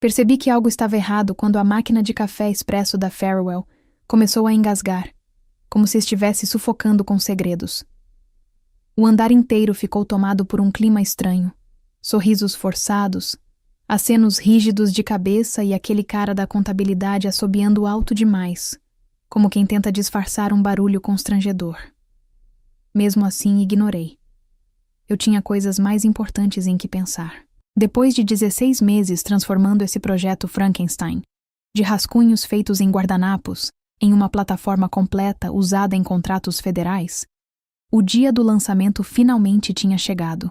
Percebi que algo estava errado quando a máquina de café expresso da Farewell começou a engasgar, como se estivesse sufocando com segredos. O andar inteiro ficou tomado por um clima estranho, sorrisos forçados, acenos rígidos de cabeça e aquele cara da contabilidade assobiando alto demais, como quem tenta disfarçar um barulho constrangedor. Mesmo assim, ignorei. Eu tinha coisas mais importantes em que pensar. Depois de 16 meses transformando esse projeto Frankenstein, de rascunhos feitos em guardanapos, em uma plataforma completa usada em contratos federais, o dia do lançamento finalmente tinha chegado.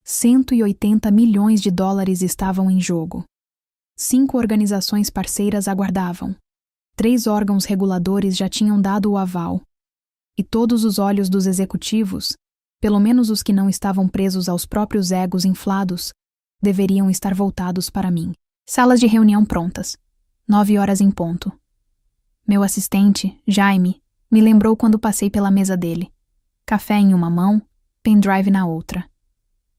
180 milhões de dólares estavam em jogo. 5 organizações parceiras aguardavam. 3 órgãos reguladores já tinham dado o aval. E todos os olhos dos executivos, pelo menos os que não estavam presos aos próprios egos inflados, deveriam estar voltados para mim. Salas de reunião prontas. 9 horas em ponto. Meu assistente, Jaime, me lembrou quando passei pela mesa dele. Café em uma mão, pendrive na outra.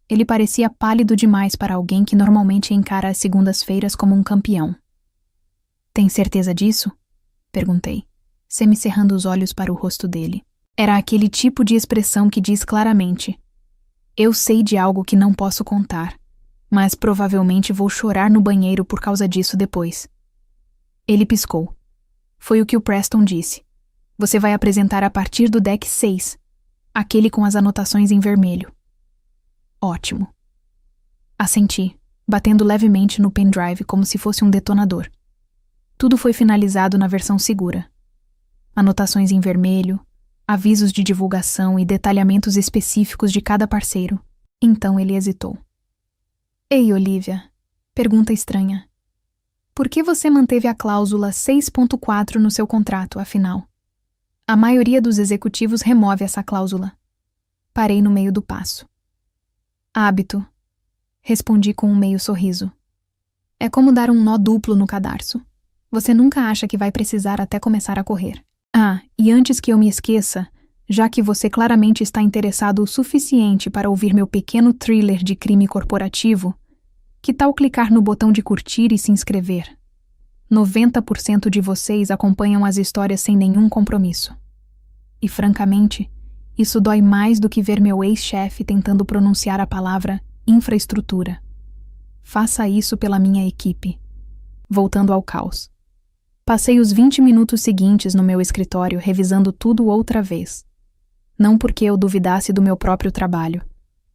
Ele parecia pálido demais para alguém que normalmente encara as segundas-feiras como um campeão. Tem certeza disso? Perguntei, semicerrando os olhos para o rosto dele. Era aquele tipo de expressão que diz claramente: eu sei de algo que não posso contar, mas provavelmente vou chorar no banheiro por causa disso depois. Ele piscou. Foi o que o Preston disse. Você vai apresentar a partir do deck 6, aquele com as anotações em vermelho. Ótimo. Assenti, batendo levemente no pendrive como se fosse um detonador. Tudo foi finalizado na versão segura. Anotações em vermelho, avisos de divulgação e detalhamentos específicos de cada parceiro. Então ele hesitou. Ei, Olivia, pergunta estranha. Por que você manteve a cláusula 6.4 no seu contrato, afinal? A maioria dos executivos remove essa cláusula. Parei no meio do passo. Hábito, respondi com um meio sorriso. É como dar um nó duplo no cadarço. Você nunca acha que vai precisar até começar a correr. Ah, e antes que eu me esqueça, já que você claramente está interessado o suficiente para ouvir meu pequeno thriller de crime corporativo, que tal clicar no botão de curtir e se inscrever? 90% de vocês acompanham as histórias sem nenhum compromisso. E, francamente, isso dói mais do que ver meu ex-chefe tentando pronunciar a palavra infraestrutura. Faça isso pela minha equipe. Voltando ao caos. Passei os 20 minutos seguintes no meu escritório revisando tudo outra vez. Não porque eu duvidasse do meu próprio trabalho.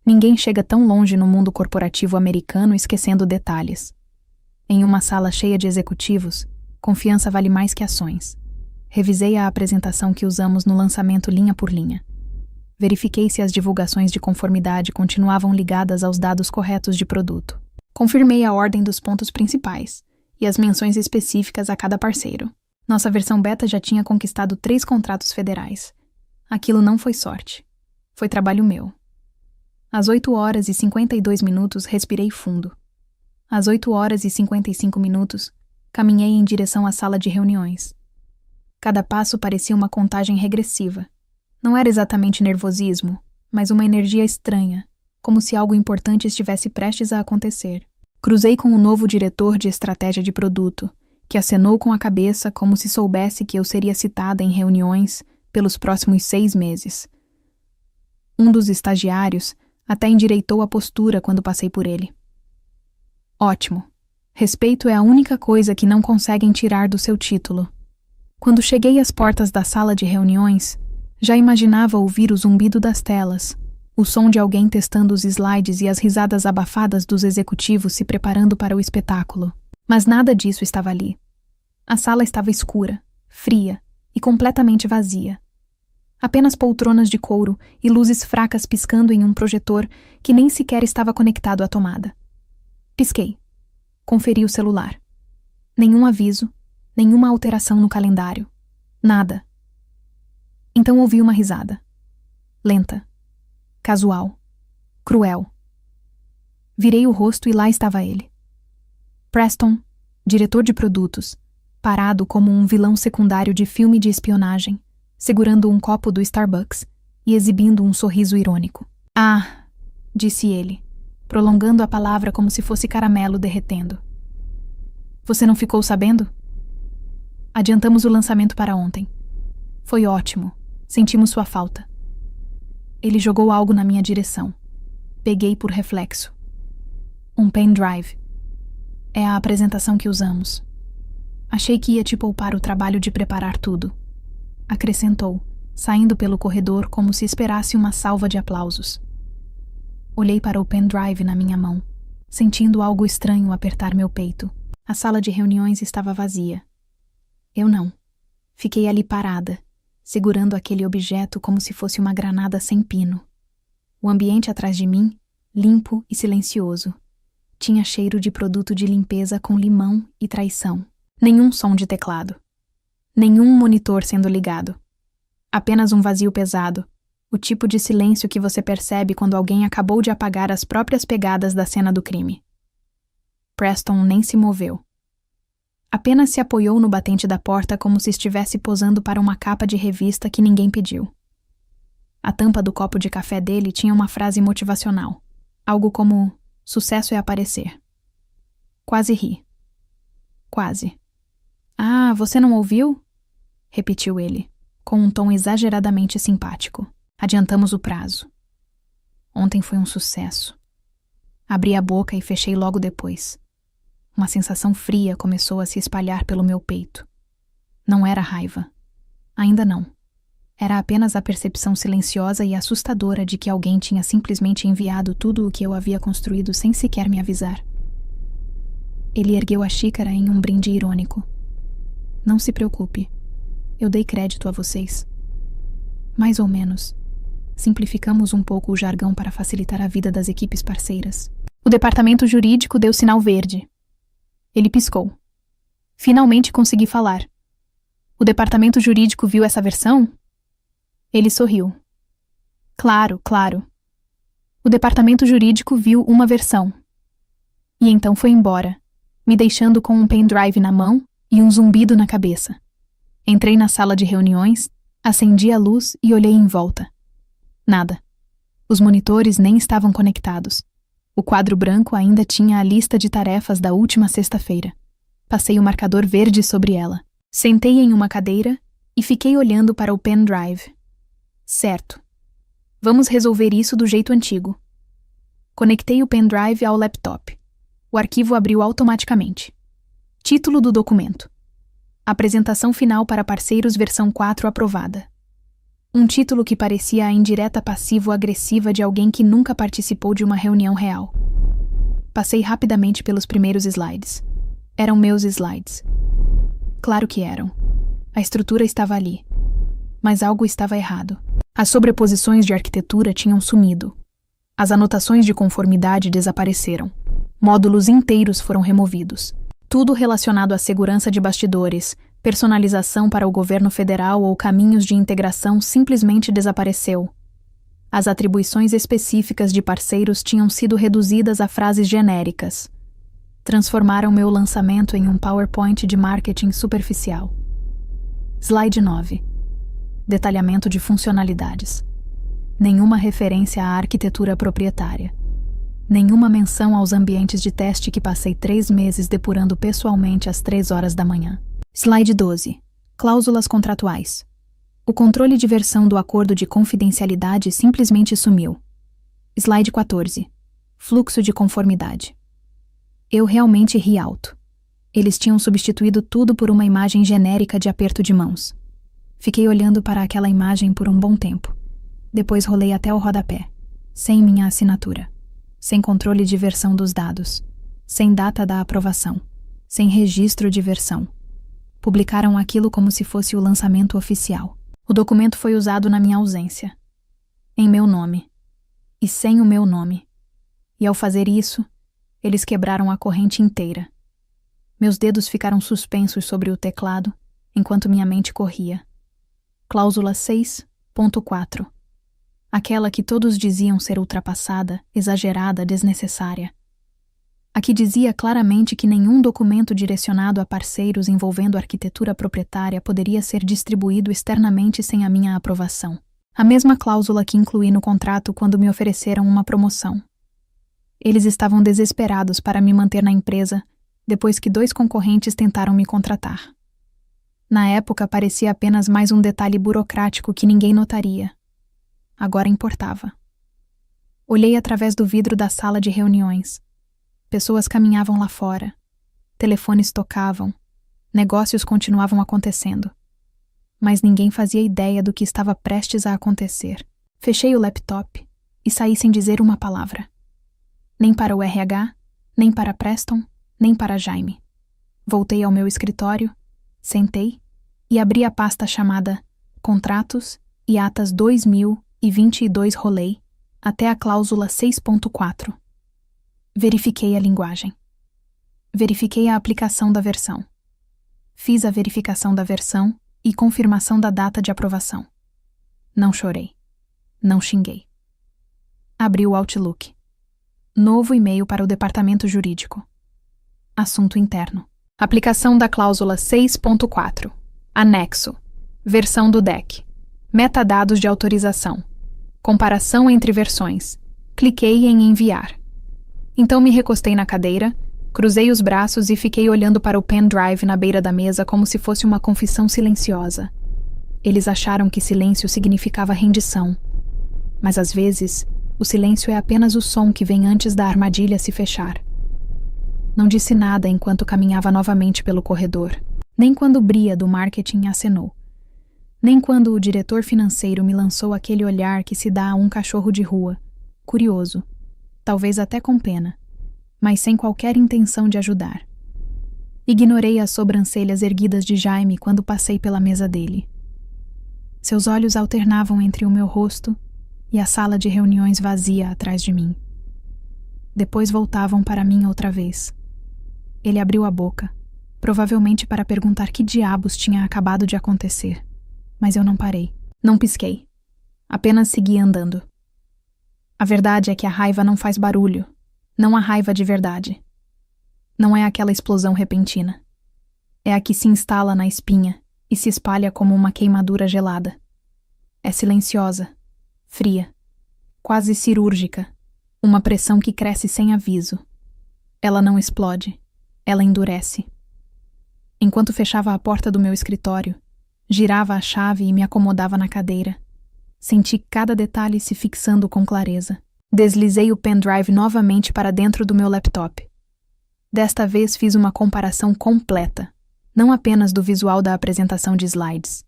Ninguém chega tão longe no mundo corporativo americano esquecendo detalhes. Em uma sala cheia de executivos, confiança vale mais que ações. Revisei a apresentação que usamos no lançamento linha por linha. Verifiquei se as divulgações de conformidade continuavam ligadas aos dados corretos de produto. Confirmei a ordem dos pontos principais e as menções específicas a cada parceiro. Nossa versão beta já tinha conquistado 3 contratos federais. Aquilo não foi sorte. Foi trabalho meu. Às 8 horas e 52 minutos, respirei fundo. Às 8 horas e 55 minutos, caminhei em direção à sala de reuniões. Cada passo parecia uma contagem regressiva. Não era exatamente nervosismo, mas uma energia estranha, como se algo importante estivesse prestes a acontecer. Cruzei com o novo diretor de estratégia de produto, que acenou com a cabeça como se soubesse que eu seria citada em reuniões pelos próximos 6 meses. Um dos estagiários até endireitou a postura quando passei por ele. Ótimo. Respeito é a única coisa que não conseguem tirar do seu título. Quando cheguei às portas da sala de reuniões, já imaginava ouvir o zumbido das telas, o som de alguém testando os slides e as risadas abafadas dos executivos se preparando para o espetáculo. Mas nada disso estava ali. A sala estava escura, fria e completamente vazia. Apenas poltronas de couro e luzes fracas piscando em um projetor que nem sequer estava conectado à tomada. Pisquei. Conferi o celular. Nenhum aviso, nenhuma alteração no calendário. Nada. Então ouvi uma risada. Lenta. Casual. Cruel. Virei o rosto e lá estava ele. Preston, diretor de produtos, parado como um vilão secundário de filme de espionagem, segurando um copo do Starbucks e exibindo um sorriso irônico. Ah, disse ele, prolongando a palavra como se fosse caramelo derretendo. Você não ficou sabendo? Adiantamos o lançamento para ontem. Foi ótimo. Sentimos sua falta. Ele jogou algo na minha direção. Peguei por reflexo. Um pendrive. É a apresentação que usamos. Achei que ia te poupar o trabalho de preparar tudo. Acrescentou, saindo pelo corredor como se esperasse uma salva de aplausos. Olhei para o pendrive na minha mão, sentindo algo estranho apertar meu peito. A sala de reuniões estava vazia. Eu não. Fiquei ali parada, segurando aquele objeto como se fosse uma granada sem pino. O ambiente atrás de mim, limpo e silencioso. Tinha cheiro de produto de limpeza com limão e traição. Nenhum som de teclado. Nenhum monitor sendo ligado. Apenas um vazio pesado, o tipo de silêncio que você percebe quando alguém acabou de apagar as próprias pegadas da cena do crime. Preston nem se moveu. Apenas se apoiou no batente da porta como se estivesse posando para uma capa de revista que ninguém pediu. A tampa do copo de café dele tinha uma frase motivacional. Algo como, sucesso é aparecer. Quase ri. Quase. Ah, você não ouviu? Repetiu ele, com um tom exageradamente simpático. Adiantamos o prazo. Ontem foi um sucesso. Abri a boca e fechei logo depois. Uma sensação fria começou a se espalhar pelo meu peito. Não era raiva. Ainda não. Era apenas a percepção silenciosa e assustadora de que alguém tinha simplesmente enviado tudo o que eu havia construído sem sequer me avisar. Ele ergueu a xícara em um brinde irônico. Não se preocupe. Eu dei crédito a vocês. Mais ou menos. Simplificamos um pouco o jargão para facilitar a vida das equipes parceiras. O departamento jurídico deu sinal verde. Ele piscou. Finalmente consegui falar. O departamento jurídico viu essa versão? Ele sorriu. Claro, claro. O departamento jurídico viu uma versão. E então foi embora, me deixando com um pendrive na mão e um zumbido na cabeça. Entrei na sala de reuniões, acendi a luz e olhei em volta. Nada. Os monitores nem estavam conectados. O quadro branco ainda tinha a lista de tarefas da última sexta-feira. Passei o marcador verde sobre ela. Sentei em uma cadeira e fiquei olhando para o pendrive. Certo. Vamos resolver isso do jeito antigo. Conectei o pendrive ao laptop. O arquivo abriu automaticamente. Título do documento. Apresentação final para parceiros versão 4 aprovada. Um título que parecia a indireta passivo-agressiva de alguém que nunca participou de uma reunião real. Passei rapidamente pelos primeiros slides. Eram meus slides. Claro que eram. A estrutura estava ali. Mas algo estava errado. As sobreposições de arquitetura tinham sumido. As anotações de conformidade desapareceram. Módulos inteiros foram removidos. Tudo relacionado à segurança de bastidores, personalização para o governo federal ou caminhos de integração simplesmente desapareceu. As atribuições específicas de parceiros tinham sido reduzidas a frases genéricas. Transformaram meu lançamento em um PowerPoint de marketing superficial. Slide 9. Detalhamento de funcionalidades. Nenhuma referência à arquitetura proprietária. Nenhuma menção aos ambientes de teste que passei 3 meses depurando pessoalmente às 3 horas da manhã. Slide 12. Cláusulas contratuais. O controle de versão do acordo de confidencialidade simplesmente sumiu. Slide 14. Fluxo de conformidade. Eu realmente ri alto. Eles tinham substituído tudo por uma imagem genérica de aperto de mãos. Fiquei olhando para aquela imagem por um bom tempo. Depois rolei até o rodapé, sem minha assinatura, sem controle de versão dos dados, sem data da aprovação, sem registro de versão. Publicaram aquilo como se fosse o lançamento oficial. O documento foi usado na minha ausência. Em meu nome. E sem o meu nome. E ao fazer isso, eles quebraram a corrente inteira. Meus dedos ficaram suspensos sobre o teclado, enquanto minha mente corria. Cláusula 6.4. Aquela que todos diziam ser ultrapassada, exagerada, desnecessária. Aqui dizia claramente que nenhum documento direcionado a parceiros envolvendo arquitetura proprietária poderia ser distribuído externamente sem a minha aprovação. A mesma cláusula que incluí no contrato quando me ofereceram uma promoção. Eles estavam desesperados para me manter na empresa depois que 2 concorrentes tentaram me contratar. Na época, parecia apenas mais um detalhe burocrático que ninguém notaria. Agora importava. Olhei através do vidro da sala de reuniões. Pessoas caminhavam lá fora. Telefones tocavam. Negócios continuavam acontecendo. Mas ninguém fazia ideia do que estava prestes a acontecer. Fechei o laptop e saí sem dizer uma palavra. Nem para o RH, nem para Preston, nem para Jaime. Voltei ao meu escritório, sentei e abri a pasta chamada Contratos e Atas 2022 Rolei até a cláusula 6.4. Verifiquei a linguagem. Verifiquei a aplicação da versão. Fiz a verificação da versão e confirmação da data de aprovação. Não chorei. Não xinguei. Abri o Outlook. Novo e-mail para o departamento jurídico. Assunto interno. Aplicação da cláusula 6.4. Anexo. Versão do DEC. Metadados de autorização. Comparação entre versões. Cliquei em enviar. Então me recostei na cadeira, cruzei os braços e fiquei olhando para o pendrive na beira da mesa como se fosse uma confissão silenciosa. Eles acharam que silêncio significava rendição. Mas às vezes, o silêncio é apenas o som que vem antes da armadilha se fechar. Não disse nada enquanto caminhava novamente pelo corredor, nem quando Bria do marketing acenou, nem quando o diretor financeiro me lançou aquele olhar que se dá a um cachorro de rua, curioso, talvez até com pena, mas sem qualquer intenção de ajudar. Ignorei as sobrancelhas erguidas de Jaime quando passei pela mesa dele. Seus olhos alternavam entre o meu rosto e a sala de reuniões vazia atrás de mim. Depois voltavam para mim outra vez. Ele abriu a boca, provavelmente para perguntar que diabos tinha acabado de acontecer. Mas eu não parei. Não pisquei. Apenas segui andando. A verdade é que a raiva não faz barulho. Não há raiva de verdade. Não é aquela explosão repentina. É a que se instala na espinha e se espalha como uma queimadura gelada. É silenciosa, fria, quase cirúrgica, uma pressão que cresce sem aviso. Ela não explode, ela endurece. Enquanto fechava a porta do meu escritório, girava a chave e me acomodava na cadeira. Senti cada detalhe se fixando com clareza. Deslizei o pendrive novamente para dentro do meu laptop. Desta vez fiz uma comparação completa, não apenas do visual da apresentação de slides.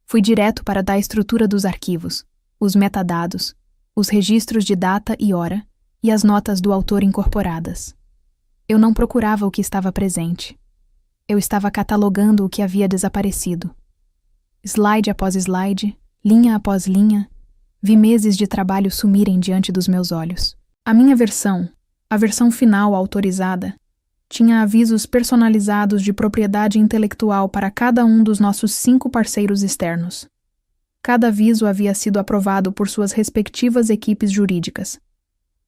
Fui direto para da estrutura dos arquivos, os metadados, os registros de data e hora e as notas do autor incorporadas. Eu não procurava o que estava presente. Eu estava catalogando o que havia desaparecido. Slide após slide, linha após linha, vi meses de trabalho sumirem diante dos meus olhos. A minha versão, a versão final autorizada, tinha avisos personalizados de propriedade intelectual para cada um dos nossos 5 parceiros externos. Cada aviso havia sido aprovado por suas respectivas equipes jurídicas.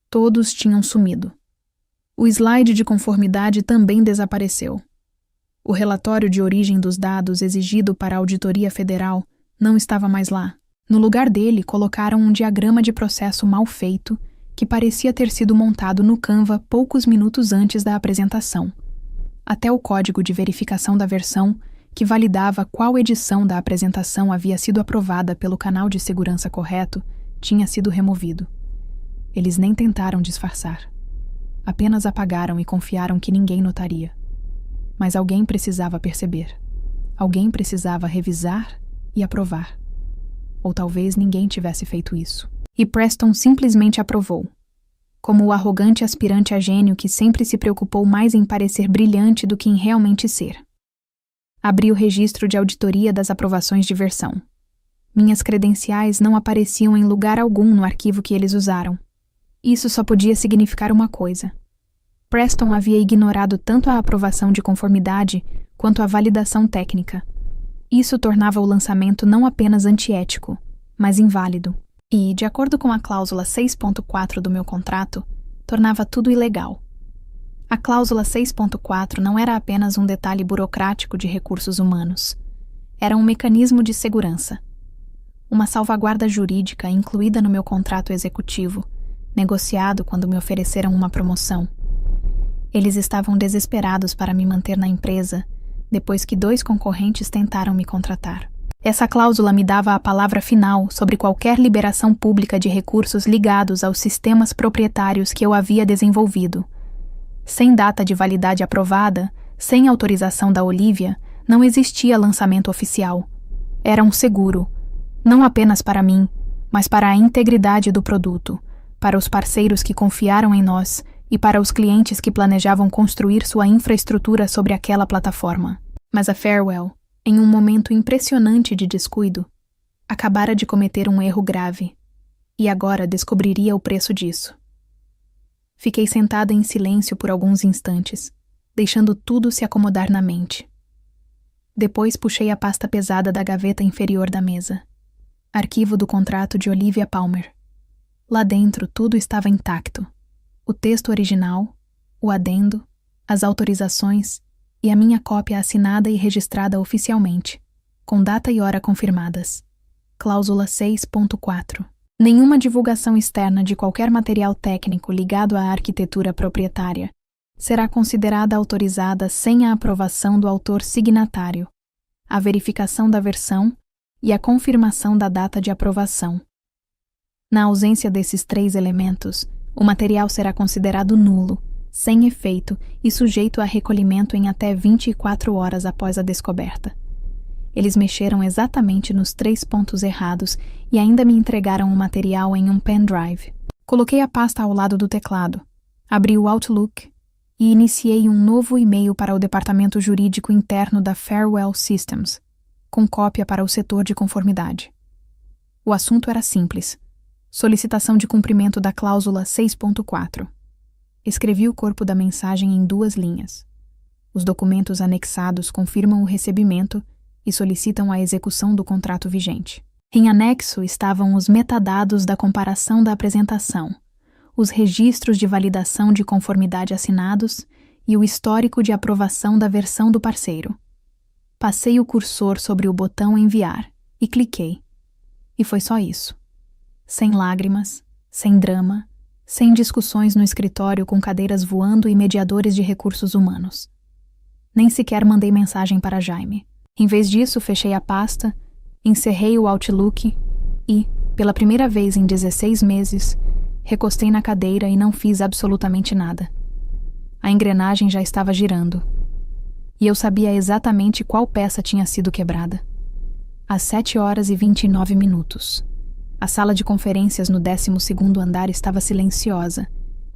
Todos tinham sumido. O slide de conformidade também desapareceu. O relatório de origem dos dados exigido para a Auditoria Federal não estava mais lá. No lugar dele, colocaram um diagrama de processo mal feito que parecia ter sido montado no Canva poucos minutos antes da apresentação. Até o código de verificação da versão, que validava qual edição da apresentação havia sido aprovada pelo canal de segurança correto, tinha sido removido. Eles nem tentaram disfarçar. Apenas apagaram e confiaram que ninguém notaria. Mas alguém precisava perceber. Alguém precisava revisar e aprovar. Ou talvez ninguém tivesse feito isso. E Preston simplesmente aprovou. Como o arrogante aspirante a gênio que sempre se preocupou mais em parecer brilhante do que em realmente ser. Abri o registro de auditoria das aprovações de versão. Minhas credenciais não apareciam em lugar algum no arquivo que eles usaram. Isso só podia significar uma coisa. Preston havia ignorado tanto a aprovação de conformidade quanto a validação técnica. Isso tornava o lançamento não apenas antiético, mas inválido. E, de acordo com a cláusula 6.4 do meu contrato, tornava tudo ilegal. A cláusula 6.4 não era apenas um detalhe burocrático de recursos humanos. Era um mecanismo de segurança. Uma salvaguarda jurídica incluída no meu contrato executivo, negociado quando me ofereceram uma promoção. Eles estavam desesperados para me manter na empresa, depois que 2 concorrentes tentaram me contratar. Essa cláusula me dava a palavra final sobre qualquer liberação pública de recursos ligados aos sistemas proprietários que eu havia desenvolvido. Sem data de validade aprovada, sem autorização da Olivia, não existia lançamento oficial. Era um seguro, não apenas para mim, mas para a integridade do produto, para os parceiros que confiaram em nós e para os clientes que planejavam construir sua infraestrutura sobre aquela plataforma. Mas a Farewell, em um momento impressionante de descuido, acabara de cometer um erro grave, e agora descobriria o preço disso. Fiquei sentada em silêncio por alguns instantes, deixando tudo se acomodar na mente. Depois puxei a pasta pesada da gaveta inferior da mesa. Arquivo do contrato de Olivia Palmer. Lá dentro tudo estava intacto. O texto original, o adendo, as autorizações e a minha cópia assinada e registrada oficialmente, com data e hora confirmadas. Cláusula 6.4. Nenhuma divulgação externa de qualquer material técnico ligado à arquitetura proprietária será considerada autorizada sem a aprovação do autor signatário, a verificação da versão e a confirmação da data de aprovação. Na ausência desses 3 elementos, o material será considerado nulo, sem efeito e sujeito a recolhimento em até 24 horas após a descoberta. Eles mexeram exatamente nos 3 pontos errados e ainda me entregaram o material em um pendrive. Coloquei a pasta ao lado do teclado, abri o Outlook e iniciei um novo e-mail para o departamento jurídico interno da Farewell Systems, com cópia para o setor de conformidade. O assunto era simples: solicitação de cumprimento da cláusula 6.4. Escrevi o corpo da mensagem em 2 linhas. Os documentos anexados confirmam o recebimento e solicitam a execução do contrato vigente. Em anexo estavam os metadados da comparação da apresentação, os registros de validação de conformidade assinados e o histórico de aprovação da versão do parceiro. Passei o cursor sobre o botão Enviar e cliquei. E foi só isso. Sem lágrimas, sem drama, sem discussões no escritório com cadeiras voando e mediadores de recursos humanos. Nem sequer mandei mensagem para Jaime. Em vez disso, fechei a pasta, encerrei o Outlook e, pela primeira vez em 16 meses, recostei na cadeira e não fiz absolutamente nada. A engrenagem já estava girando. E eu sabia exatamente qual peça tinha sido quebrada. Às 7h29. A sala de conferências no 12º andar estava silenciosa,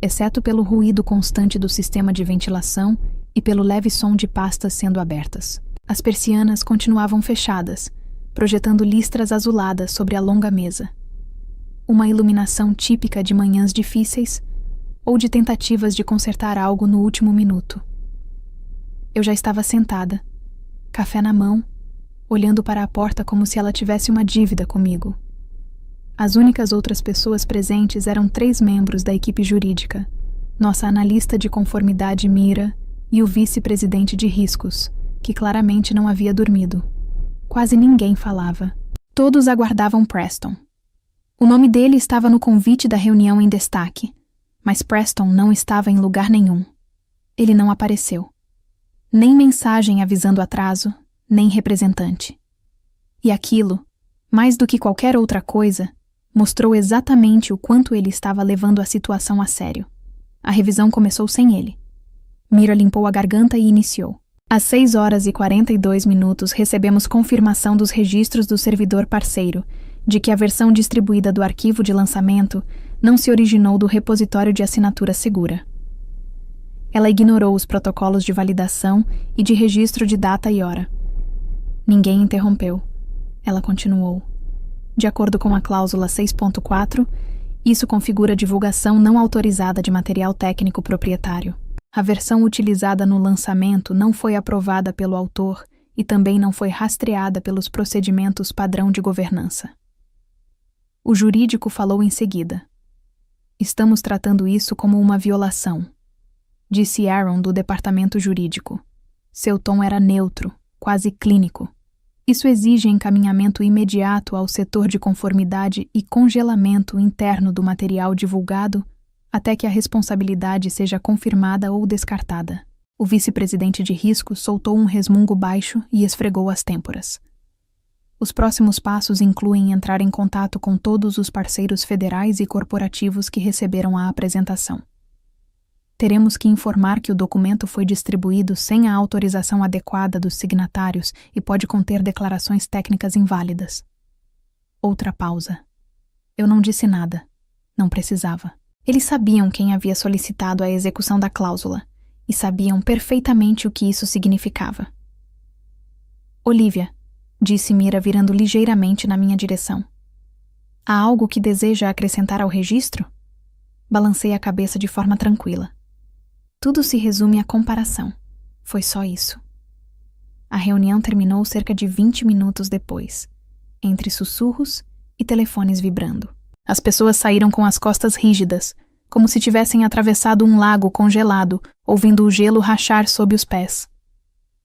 exceto pelo ruído constante do sistema de ventilação e pelo leve som de pastas sendo abertas. As persianas continuavam fechadas, projetando listras azuladas sobre a longa mesa. Uma iluminação típica de manhãs difíceis ou de tentativas de consertar algo no último minuto. Eu já estava sentada, café na mão, olhando para a porta como se ela tivesse uma dívida comigo. As únicas outras pessoas presentes eram 3 membros da equipe jurídica, nossa analista de conformidade Mira e o vice-presidente de riscos, que claramente não havia dormido. Quase ninguém falava. Todos aguardavam Preston. O nome dele estava no convite da reunião em destaque, mas Preston não estava em lugar nenhum. Ele não apareceu. Nem mensagem avisando atraso, nem representante. E aquilo, mais do que qualquer outra coisa, mostrou exatamente o quanto ele estava levando a situação a sério. A revisão começou sem ele. Mira limpou a garganta e iniciou. Às 6h42 recebemos confirmação dos registros do servidor parceiro de que a versão distribuída do arquivo de lançamento não se originou do repositório de assinatura segura. Ela ignorou os protocolos de validação e de registro de data e hora. Ninguém interrompeu. Ela continuou. De acordo com a cláusula 6.4, isso configura divulgação não autorizada de material técnico proprietário. A versão utilizada no lançamento não foi aprovada pelo autor e também não foi rastreada pelos procedimentos padrão de governança. O jurídico falou em seguida. Estamos tratando isso como uma violação, disse Aaron do departamento jurídico. Seu tom era neutro, quase clínico. Isso exige encaminhamento imediato ao setor de conformidade e congelamento interno do material divulgado até que a responsabilidade seja confirmada ou descartada. O vice-presidente de risco soltou um resmungo baixo e esfregou as têmporas. Os próximos passos incluem entrar em contato com todos os parceiros federais e corporativos que receberam a apresentação. Teremos que informar que o documento foi distribuído sem a autorização adequada dos signatários e pode conter declarações técnicas inválidas. Outra pausa. Eu não disse nada. Não precisava. Eles sabiam quem havia solicitado a execução da cláusula e sabiam perfeitamente o que isso significava. Olivia, disse Mira virando ligeiramente na minha direção. Há algo que deseja acrescentar ao registro? Balancei a cabeça de forma tranquila. Tudo se resume à comparação. Foi só isso. A reunião terminou cerca de 20 minutos depois, entre sussurros e telefones vibrando. As pessoas saíram com as costas rígidas, como se tivessem atravessado um lago congelado, ouvindo o gelo rachar sob os pés.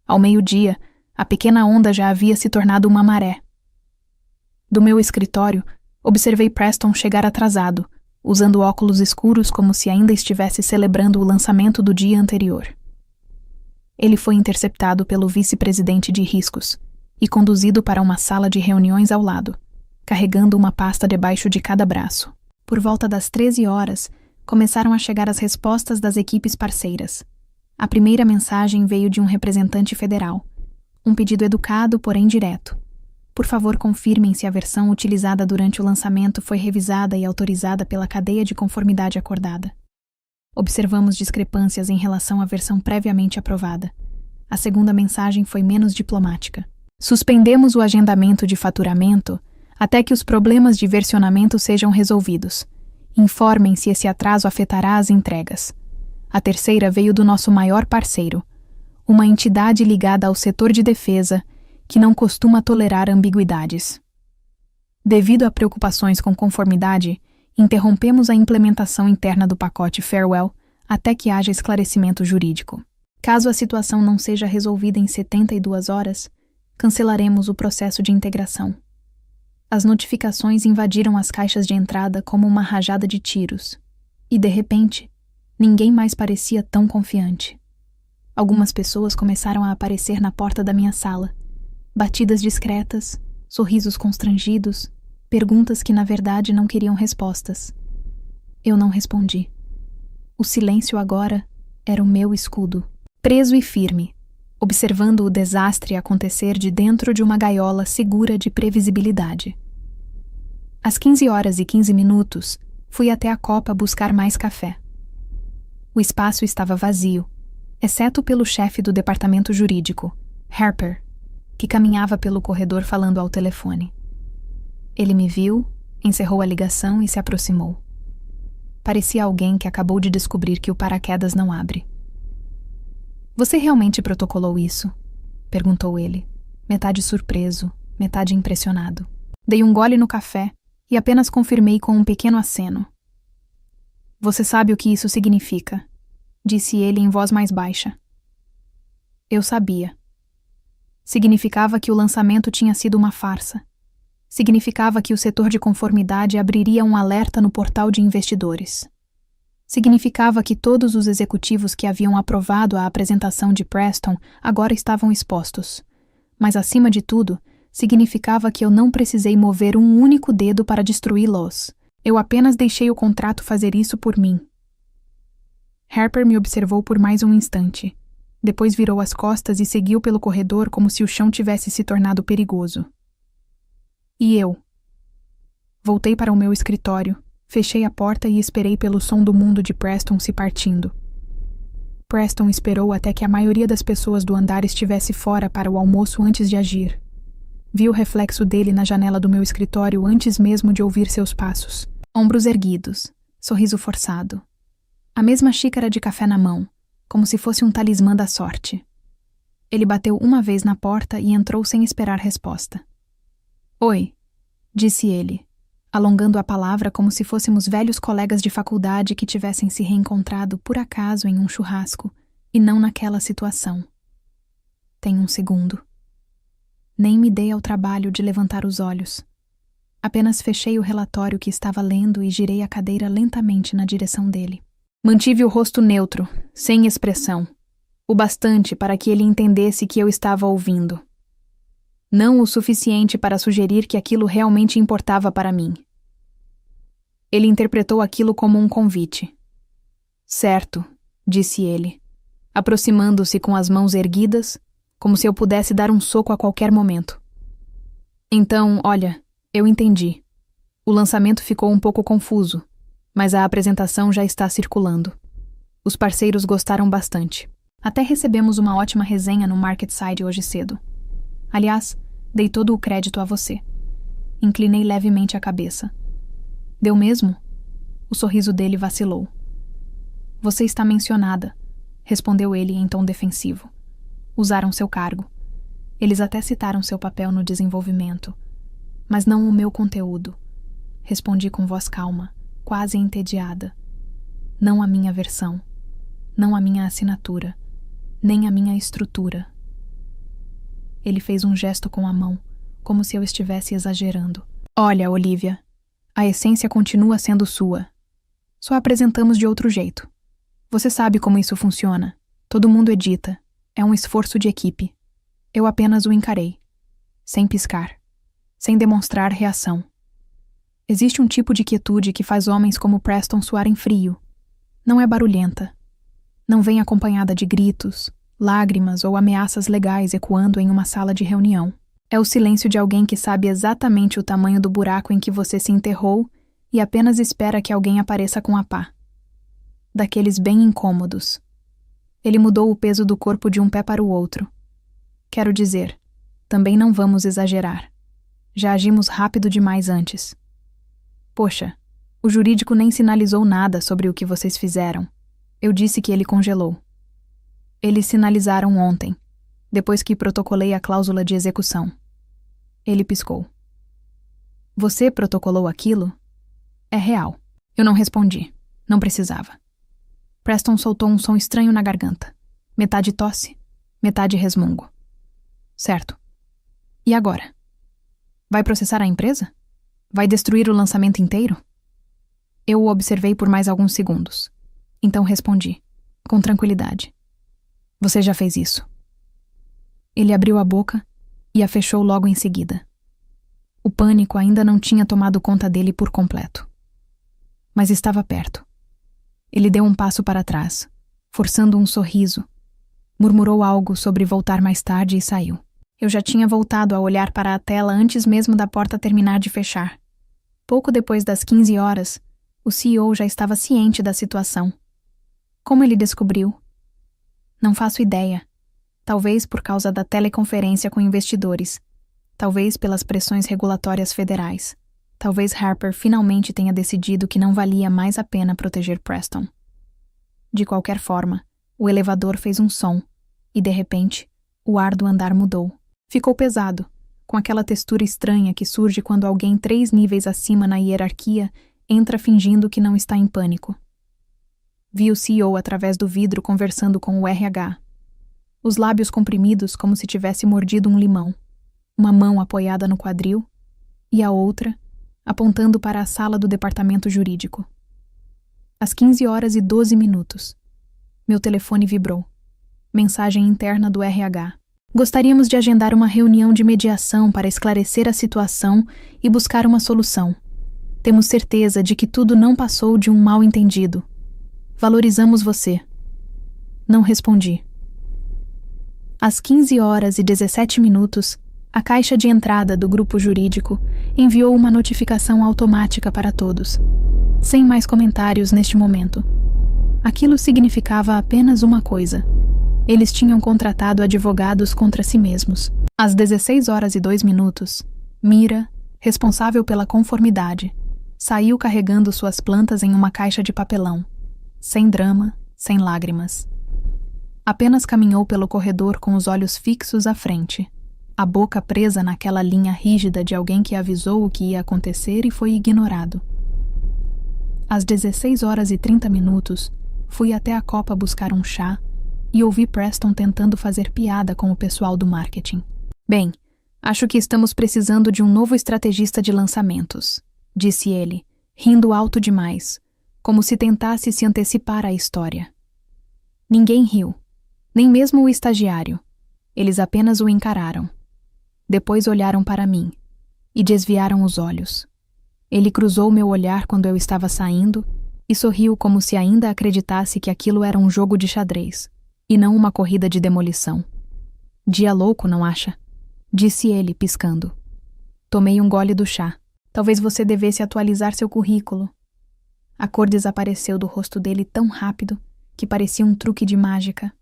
Ao meio-dia, a pequena onda já havia se tornado uma maré. Do meu escritório, observei Preston chegar atrasado, usando óculos escuros como se ainda estivesse celebrando o lançamento do dia anterior. Ele foi interceptado pelo vice-presidente de riscos e conduzido para uma sala de reuniões ao lado, carregando uma pasta debaixo de cada braço. Por volta das 13 horas, começaram a chegar as respostas das equipes parceiras. A primeira mensagem veio de um representante federal. Um pedido educado, porém direto. Por favor, confirmem se a versão utilizada durante o lançamento foi revisada e autorizada pela cadeia de conformidade acordada. Observamos discrepâncias em relação à versão previamente aprovada. A segunda mensagem foi menos diplomática. Suspendemos o agendamento de faturamento até que os problemas de versionamento sejam resolvidos. Informem se esse atraso afetará as entregas. A terceira veio do nosso maior parceiro, uma entidade ligada ao setor de defesa que não costuma tolerar ambiguidades. Devido a preocupações com conformidade, interrompemos a implementação interna do pacote Farewell até que haja esclarecimento jurídico. Caso a situação não seja resolvida em 72 horas, cancelaremos o processo de integração. As notificações invadiram as caixas de entrada como uma rajada de tiros. E, de repente, ninguém mais parecia tão confiante. Algumas pessoas começaram a aparecer na porta da minha sala. Batidas discretas, sorrisos constrangidos, perguntas que na verdade não queriam respostas. Eu não respondi. O silêncio agora era o meu escudo. Preso e firme, observando o desastre acontecer de dentro de uma gaiola segura de previsibilidade. Às 15h15, fui até a copa buscar mais café. O espaço estava vazio, exceto pelo chefe do departamento jurídico, Harper, que caminhava pelo corredor falando ao telefone. Ele me viu, encerrou a ligação e se aproximou. Parecia alguém que acabou de descobrir que o paraquedas não abre. Você realmente protocolou isso? Perguntou ele, metade surpreso, metade impressionado. Dei um gole no café e apenas confirmei com um pequeno aceno. Você sabe o que isso significa, disse ele em voz mais baixa. Eu sabia. Significava que o lançamento tinha sido uma farsa. Significava que o setor de conformidade abriria um alerta no portal de investidores. Significava que todos os executivos que haviam aprovado a apresentação de Preston agora estavam expostos. Mas, acima de tudo, significava que eu não precisei mover um único dedo para destruí-los. Eu apenas deixei o contrato fazer isso por mim. Harper me observou por mais um instante. Depois virou as costas e seguiu pelo corredor como se o chão tivesse se tornado perigoso. E eu? Voltei para o meu escritório, fechei a porta e esperei pelo som do mundo de Preston se partindo. Preston esperou até que a maioria das pessoas do andar estivesse fora para o almoço antes de agir. Vi o reflexo dele na janela do meu escritório antes mesmo de ouvir seus passos. Ombros erguidos, sorriso forçado. A mesma xícara de café na mão, como se fosse um talismã da sorte. Ele bateu uma vez na porta e entrou sem esperar resposta. Oi, disse ele, alongando a palavra como se fôssemos velhos colegas de faculdade que tivessem se reencontrado por acaso em um churrasco e não naquela situação. Tem um segundo. Nem me dei ao trabalho de levantar os olhos. Apenas fechei o relatório que estava lendo e girei a cadeira lentamente na direção dele. Mantive o rosto neutro, sem expressão, o bastante para que ele entendesse que eu estava ouvindo. Não o suficiente para sugerir que aquilo realmente importava para mim. Ele interpretou aquilo como um convite. Certo, disse ele, aproximando-se com as mãos erguidas, como se eu pudesse dar um soco a qualquer momento. Então, olha, eu entendi. O lançamento ficou um pouco confuso, mas a apresentação já está circulando. Os parceiros gostaram bastante. Até recebemos uma ótima resenha no MarketSide hoje cedo. Aliás, dei todo o crédito a você. Inclinei levemente a cabeça. Deu mesmo? O sorriso dele vacilou. Você está mencionada, respondeu ele em tom defensivo. Usaram seu cargo. Eles até citaram seu papel no desenvolvimento, mas não o meu conteúdo. Respondi com voz calma, quase entediada. Não a minha versão, não a minha assinatura, nem a minha estrutura. Ele fez um gesto com a mão, como se eu estivesse exagerando. Olha, Olivia, a essência continua sendo sua. Só apresentamos de outro jeito. Você sabe como isso funciona. Todo mundo edita. É um esforço de equipe. Eu apenas o encarei, sem piscar, sem demonstrar reação. Existe um tipo de quietude que faz homens como Preston suarem frio. Não é barulhenta. Não vem acompanhada de gritos, lágrimas ou ameaças legais ecoando em uma sala de reunião. É o silêncio de alguém que sabe exatamente o tamanho do buraco em que você se enterrou e apenas espera que alguém apareça com a pá. Daqueles bem incômodos. Ele mudou o peso do corpo de um pé para o outro. Quero dizer, também não vamos exagerar. Já agimos rápido demais antes. Poxa, o jurídico nem sinalizou nada sobre o que vocês fizeram. Eu disse que ele congelou. Eles sinalizaram ontem, depois que protocolei a cláusula de execução. Ele piscou. Você protocolou aquilo? É real. Eu não respondi. Não precisava. Preston soltou um som estranho na garganta. Metade tosse, metade resmungo. Certo. E agora? Vai processar a empresa? Vai destruir o lançamento inteiro? Eu o observei por mais alguns segundos. Então respondi, com tranquilidade. Você já fez isso. Ele abriu a boca e a fechou logo em seguida. O pânico ainda não tinha tomado conta dele por completo. Mas estava perto. Ele deu um passo para trás, forçando um sorriso. Murmurou algo sobre voltar mais tarde e saiu. Eu já tinha voltado a olhar para a tela antes mesmo da porta terminar de fechar. Pouco depois das 15 horas, o CEO já estava ciente da situação. Como ele descobriu? Não faço ideia. Talvez por causa da teleconferência com investidores. Talvez pelas pressões regulatórias federais. Talvez Harper finalmente tenha decidido que não valia mais a pena proteger Preston. De qualquer forma, o elevador fez um som e, de repente, o ar do andar mudou. Ficou pesado, com aquela textura estranha que surge quando alguém 3 níveis acima na hierarquia entra fingindo que não está em pânico. Vi o CEO através do vidro conversando com o RH. Os lábios comprimidos como se tivesse mordido um limão. Uma mão apoiada no quadril e a outra apontando para a sala do departamento jurídico. Às 15h12. Meu telefone vibrou. Mensagem interna do RH. Gostaríamos de agendar uma reunião de mediação para esclarecer a situação e buscar uma solução. Temos certeza de que tudo não passou de um mal-entendido. Valorizamos você. Não respondi. Às 15h17, a caixa de entrada do grupo jurídico enviou uma notificação automática para todos, sem mais comentários neste momento. Aquilo significava apenas uma coisa. Eles tinham contratado advogados contra si mesmos. Às 16h02, Mira, responsável pela conformidade, saiu carregando suas plantas em uma caixa de papelão. Sem drama, sem lágrimas. Apenas caminhou pelo corredor com os olhos fixos à frente, a boca presa naquela linha rígida de alguém que avisou o que ia acontecer e foi ignorado. Às 16h30, fui até a copa buscar um chá e ouvi Preston tentando fazer piada com o pessoal do marketing. Bem, Acho que estamos precisando de um novo estrategista de lançamentos, disse ele, rindo alto demais, como se tentasse se antecipar à história. Ninguém riu, nem mesmo o estagiário. Eles apenas o encararam. Depois olharam para mim e desviaram os olhos. Ele cruzou meu olhar quando eu estava saindo e sorriu como se ainda acreditasse que aquilo era um jogo de xadrez e não uma corrida de demolição. Dia louco, não acha? Disse ele, piscando. Tomei um gole do chá. Talvez você devesse atualizar seu currículo. A cor desapareceu do rosto dele tão rápido que parecia um truque de mágica.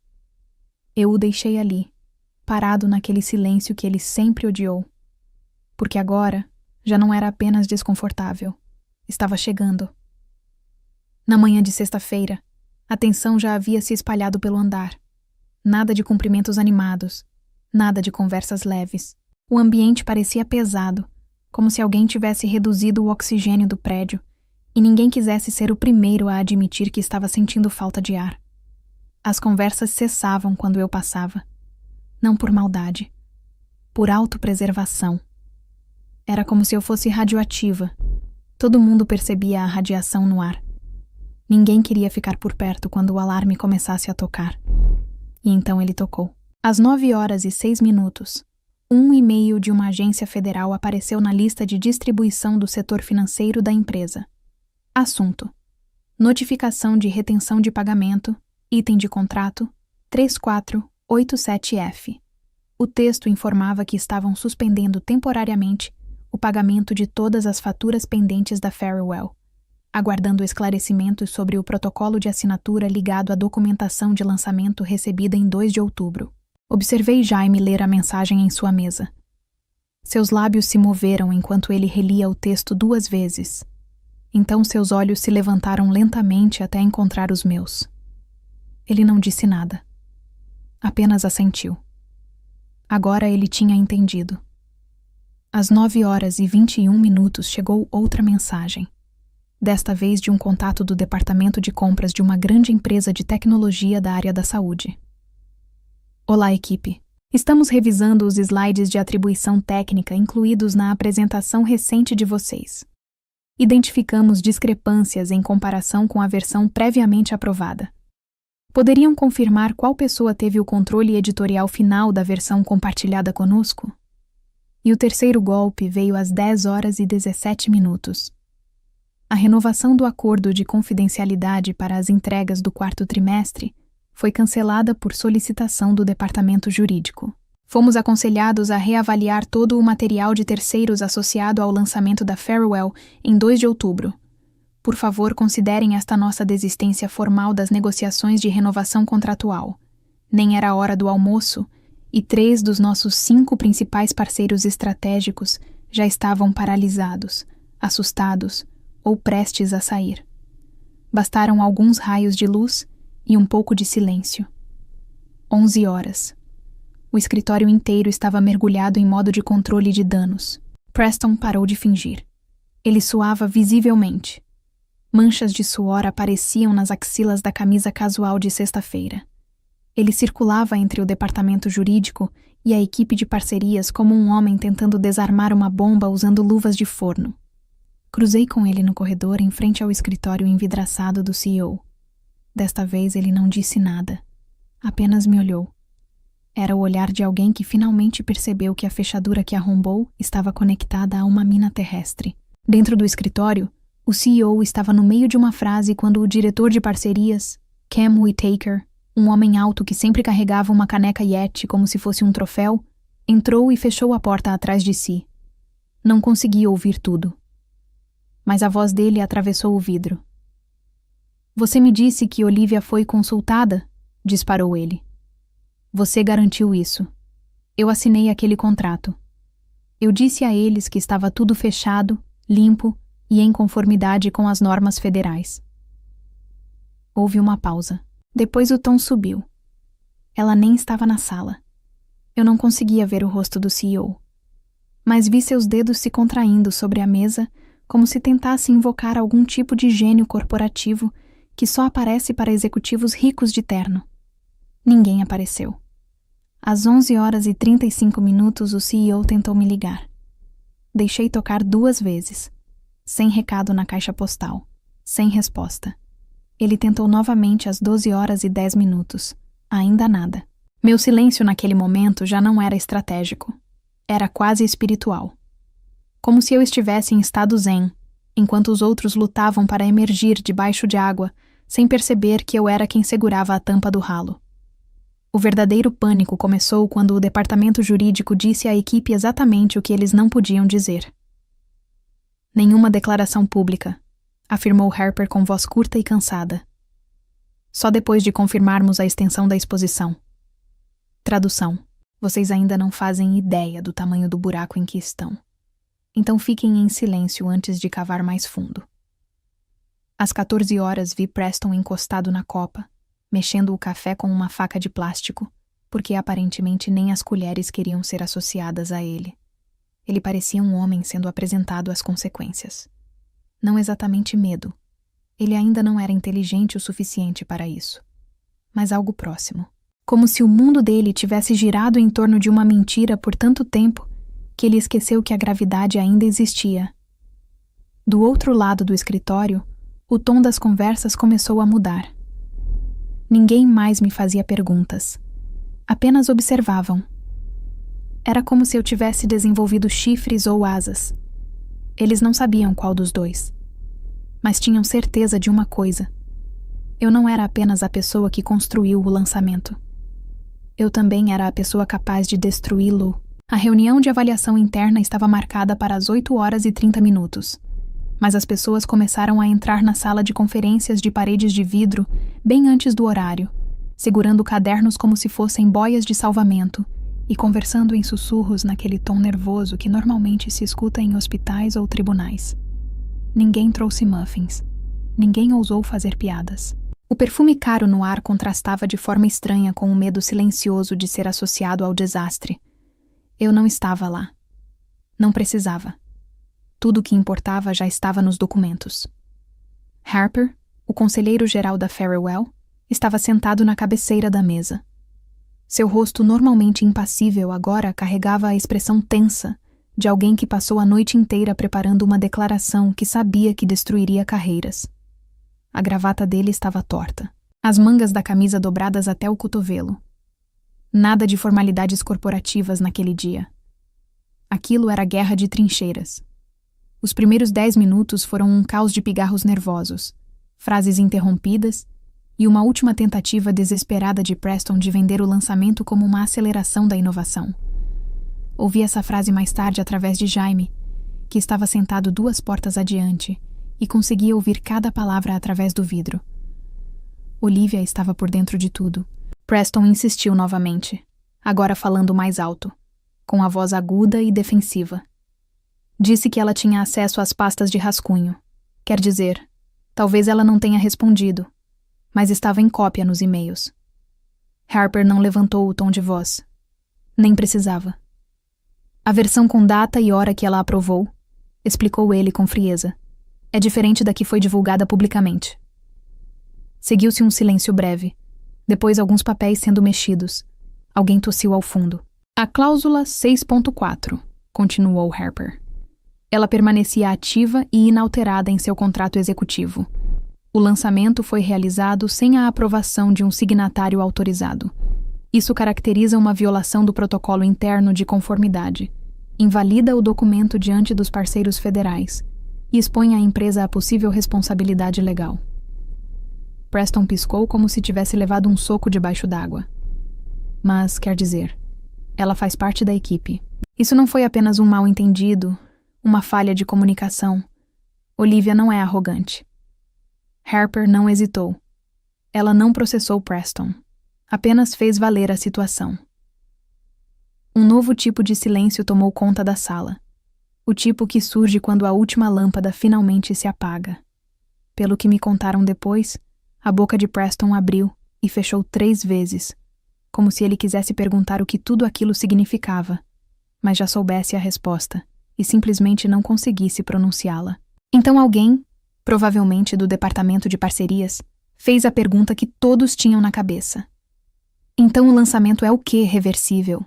Eu o deixei ali, parado naquele silêncio que ele sempre odiou. Porque agora já não era apenas desconfortável. Estava chegando. Na manhã de sexta-feira, a tensão já havia se espalhado pelo andar. Nada de cumprimentos animados. Nada de conversas leves. O ambiente parecia pesado, como se alguém tivesse reduzido o oxigênio do prédio e ninguém quisesse ser o primeiro a admitir que estava sentindo falta de ar. As conversas cessavam quando eu passava. Não por maldade, por autopreservação. Era como se eu fosse radioativa. Todo mundo percebia a radiação no ar. Ninguém queria ficar por perto quando o alarme começasse a tocar. E então ele tocou. Às 9h06, um e-mail de uma agência federal apareceu na lista de distribuição do setor financeiro da empresa. Assunto: notificação de retenção de pagamento, item de contrato 3487F. O texto informava que estavam suspendendo temporariamente o pagamento de todas as faturas pendentes da Farewell, aguardando esclarecimentos sobre o protocolo de assinatura ligado à documentação de lançamento recebida em 2 de outubro. Observei Jaime ler a mensagem em sua mesa. Seus lábios se moveram enquanto ele relia o texto 2 vezes. Então seus olhos se levantaram lentamente até encontrar os meus. Ele não disse nada. Apenas assentiu. Agora ele tinha entendido. Às 9h21 chegou outra mensagem. Desta vez de um contato do departamento de compras de uma grande empresa de tecnologia da área da saúde. Olá, equipe. Estamos revisando os slides de atribuição técnica incluídos na apresentação recente de vocês. Identificamos discrepâncias em comparação com a versão previamente aprovada. Poderiam confirmar qual pessoa teve o controle editorial final da versão compartilhada conosco? E o terceiro golpe veio às 10h17. A renovação do acordo de confidencialidade para as entregas do 4º trimestre foi cancelada por solicitação do departamento jurídico. Fomos aconselhados a reavaliar todo o material de terceiros associado ao lançamento da Farewell em 2 de outubro. Por favor, considerem esta nossa desistência formal das negociações de renovação contratual. Nem era a hora do almoço, e 3 dos nossos 5 principais parceiros estratégicos já estavam paralisados, assustados ou prestes a sair. Bastaram alguns raios de luz e um pouco de silêncio. 11h. O escritório inteiro estava mergulhado em modo de controle de danos. Preston parou de fingir. Ele suava visivelmente. Manchas de suor apareciam nas axilas da camisa casual de sexta-feira. Ele circulava entre o departamento jurídico e a equipe de parcerias como um homem tentando desarmar uma bomba usando luvas de forno. Cruzei com ele no corredor em frente ao escritório envidraçado do CEO. Desta vez ele não disse nada. Apenas me olhou. Era o olhar de alguém que finalmente percebeu que a fechadura que arrombou estava conectada a uma mina terrestre. Dentro do escritório, o CEO estava no meio de uma frase quando o diretor de parcerias, Cam Whitaker, um homem alto que sempre carregava uma caneca Yeti como se fosse um troféu, entrou e fechou a porta atrás de si. Não consegui ouvir tudo. Mas a voz dele atravessou o vidro. Você me disse que Olivia foi consultada? Disparou ele. Você garantiu isso. Eu assinei aquele contrato. Eu disse a eles que estava tudo fechado, limpo e em conformidade com as normas federais. Houve uma pausa. Depois o tom subiu. Ela nem estava na sala. Eu não conseguia ver o rosto do CEO. Mas vi seus dedos se contraindo sobre a mesa como se tentasse invocar algum tipo de gênio corporativo que só aparece para executivos ricos de terno. Ninguém apareceu. Às 11h35 o CEO tentou me ligar. Deixei tocar 2 vezes. Sem recado na caixa postal. Sem resposta. Ele tentou novamente às 12h10. Ainda nada. Meu silêncio naquele momento já não era estratégico. Era quase espiritual. Como se eu estivesse em estado zen, enquanto os outros lutavam para emergir debaixo de água, sem perceber que eu era quem segurava a tampa do ralo. O verdadeiro pânico começou quando o departamento jurídico disse à equipe exatamente o que eles não podiam dizer. Nenhuma declaração pública, afirmou Harper com voz curta e cansada. Só depois de confirmarmos a extensão da exposição. Tradução. Vocês ainda não fazem ideia do tamanho do buraco em que estão. Então fiquem em silêncio antes de cavar mais fundo. Às 14h vi Preston encostado na copa, mexendo o café com uma faca de plástico, porque aparentemente nem as colheres queriam ser associadas a ele. Ele parecia um homem sendo apresentado às consequências. Não exatamente medo. Ele ainda não era inteligente o suficiente para isso. Mas algo próximo. Como se o mundo dele tivesse girado em torno de uma mentira por tanto tempo que ele esqueceu que a gravidade ainda existia. Do outro lado do escritório, o tom das conversas começou a mudar. Ninguém mais me fazia perguntas. Apenas observavam. Era como se eu tivesse desenvolvido chifres ou asas. Eles não sabiam qual dos dois. Mas tinham certeza de uma coisa. Eu não era apenas a pessoa que construiu o lançamento. Eu também era a pessoa capaz de destruí-lo. A reunião de avaliação interna estava marcada para as 8h30. Mas as pessoas começaram a entrar na sala de conferências de paredes de vidro bem antes do horário, segurando cadernos como se fossem boias de salvamento e conversando em sussurros naquele tom nervoso que normalmente se escuta em hospitais ou tribunais. Ninguém trouxe muffins. Ninguém ousou fazer piadas. O perfume caro no ar contrastava de forma estranha com o medo silencioso de ser associado ao desastre. Eu não estava lá. Não precisava. Tudo o que importava já estava nos documentos. Harper, o conselheiro-geral da Farewell, estava sentado na cabeceira da mesa. Seu rosto normalmente impassível agora carregava a expressão tensa de alguém que passou a noite inteira preparando uma declaração que sabia que destruiria carreiras. A gravata dele estava torta, as mangas da camisa dobradas até o cotovelo. Nada de formalidades corporativas naquele dia. Aquilo era guerra de trincheiras. Os primeiros 10 minutos foram um caos de pigarros nervosos, frases interrompidas e uma última tentativa desesperada de Preston de vender o lançamento como uma aceleração da inovação. Ouvi essa frase mais tarde através de Jaime, que estava sentado 2 portas adiante e conseguia ouvir cada palavra através do vidro. Olivia estava por dentro de tudo. Preston insistiu novamente, agora falando mais alto, com a voz aguda e defensiva. Disse que ela tinha acesso às pastas de rascunho. Quer dizer, talvez ela não tenha respondido, mas estava em cópia nos e-mails. Harper não levantou o tom de voz. Nem precisava. A versão com data e hora que ela aprovou, explicou ele com frieza, é diferente da que foi divulgada publicamente. Seguiu-se um silêncio breve, depois alguns papéis sendo mexidos. Alguém tossiu ao fundo. A cláusula 6.4, continuou Harper. Ela permanecia ativa e inalterada em seu contrato executivo. O lançamento foi realizado sem a aprovação de um signatário autorizado. Isso caracteriza uma violação do protocolo interno de conformidade, invalida o documento diante dos parceiros federais e expõe a empresa a possível responsabilidade legal. Preston piscou como se tivesse levado um soco debaixo d'água. Mas, quer dizer, ela faz parte da equipe. Isso não foi apenas um mal-entendido, uma falha de comunicação. Olivia não é arrogante. Harper não hesitou. Ela não processou Preston. Apenas fez valer a situação. Um novo tipo de silêncio tomou conta da sala. O tipo que surge quando a última lâmpada finalmente se apaga. Pelo que me contaram depois, a boca de Preston abriu e fechou 3 vezes, como se ele quisesse perguntar o que tudo aquilo significava, mas já soubesse a resposta e simplesmente não conseguisse pronunciá-la. Então alguém, provavelmente do departamento de parcerias, fez a pergunta que todos tinham na cabeça. Então o lançamento é o quê, reversível?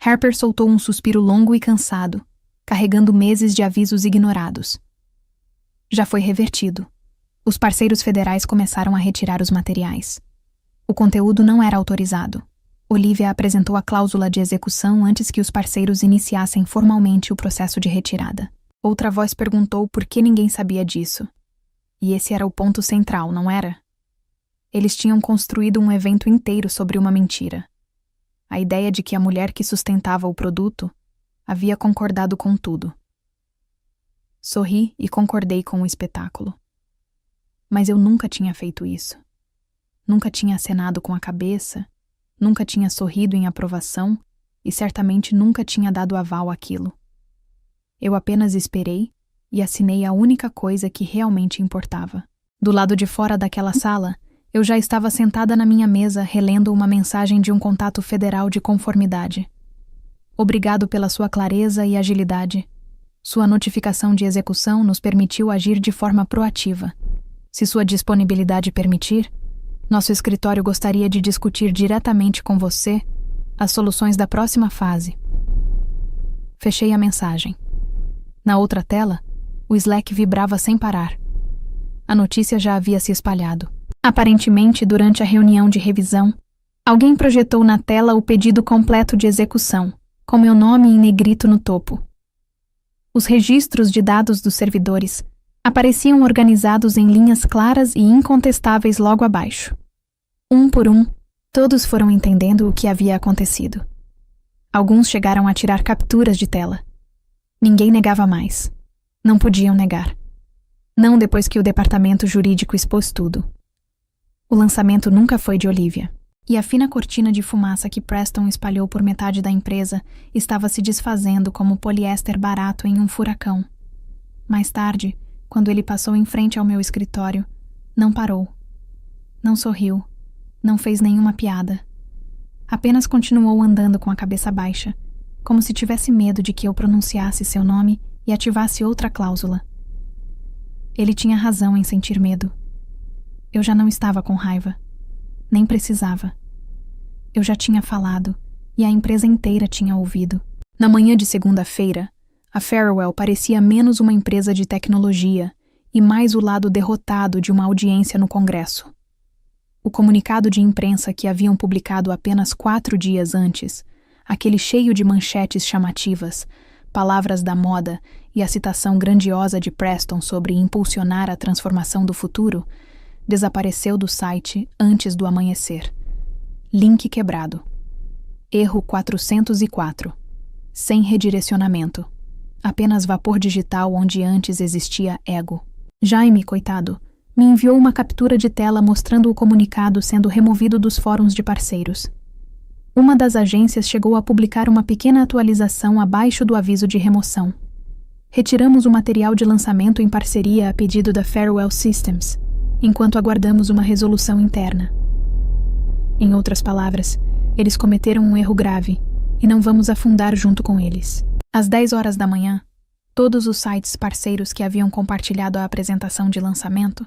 Harper soltou um suspiro longo e cansado, carregando meses de avisos ignorados. Já foi revertido. Os parceiros federais começaram a retirar os materiais. O conteúdo não era autorizado. Olivia apresentou a cláusula de execução antes que os parceiros iniciassem formalmente o processo de retirada. Outra voz perguntou por que ninguém sabia disso. E esse era o ponto central, não era? Eles tinham construído um evento inteiro sobre uma mentira. A ideia de que a mulher que sustentava o produto havia concordado com tudo. Sorri e concordei com o espetáculo. Mas eu nunca tinha feito isso. Nunca tinha acenado com a cabeça, nunca tinha sorrido em aprovação e certamente nunca tinha dado aval àquilo. Eu apenas esperei e assinei a única coisa que realmente importava. Do lado de fora daquela sala, eu já estava sentada na minha mesa relendo uma mensagem de um contato federal de conformidade. Obrigado pela sua clareza e agilidade. Sua notificação de execução nos permitiu agir de forma proativa. Se sua disponibilidade permitir, nosso escritório gostaria de discutir diretamente com você as soluções da próxima fase. Fechei a mensagem. Na outra tela, o Slack vibrava sem parar. A notícia já havia se espalhado. Aparentemente, durante a reunião de revisão, alguém projetou na tela o pedido completo de execução, com meu nome em negrito no topo. Os registros de dados dos servidores apareciam organizados em linhas claras e incontestáveis logo abaixo. Um por um, todos foram entendendo o que havia acontecido. Alguns chegaram a tirar capturas de tela. Ninguém negava mais. Não podiam negar. Não depois que o departamento jurídico expôs tudo. O lançamento nunca foi de Olivia. E a fina cortina de fumaça que Preston espalhou por metade da empresa estava se desfazendo como poliéster barato em um furacão. Mais tarde, quando ele passou em frente ao meu escritório, não parou. Não sorriu. Não fez nenhuma piada. Apenas continuou andando com a cabeça baixa, como se tivesse medo de que eu pronunciasse seu nome e ativasse outra cláusula. Ele tinha razão em sentir medo. Eu já não estava com raiva. Nem precisava. Eu já tinha falado, e a empresa inteira tinha ouvido. Na manhã de segunda-feira, a Farewell parecia menos uma empresa de tecnologia e mais o lado derrotado de uma audiência no Congresso. O comunicado de imprensa que haviam publicado apenas 4 dias antes, aquele cheio de manchetes chamativas, palavras da moda e a citação grandiosa de Preston sobre impulsionar a transformação do futuro, desapareceu do site antes do amanhecer. Link quebrado. Erro 404. Sem redirecionamento. Apenas vapor digital onde antes existia ego. Jaime, coitado, me enviou uma captura de tela mostrando o comunicado sendo removido dos fóruns de parceiros. Uma das agências chegou a publicar uma pequena atualização abaixo do aviso de remoção. Retiramos o material de lançamento em parceria a pedido da Farewell Systems, enquanto aguardamos uma resolução interna. Em outras palavras, eles cometeram um erro grave e não vamos afundar junto com eles. Às 10 horas da manhã, todos os sites parceiros que haviam compartilhado a apresentação de lançamento,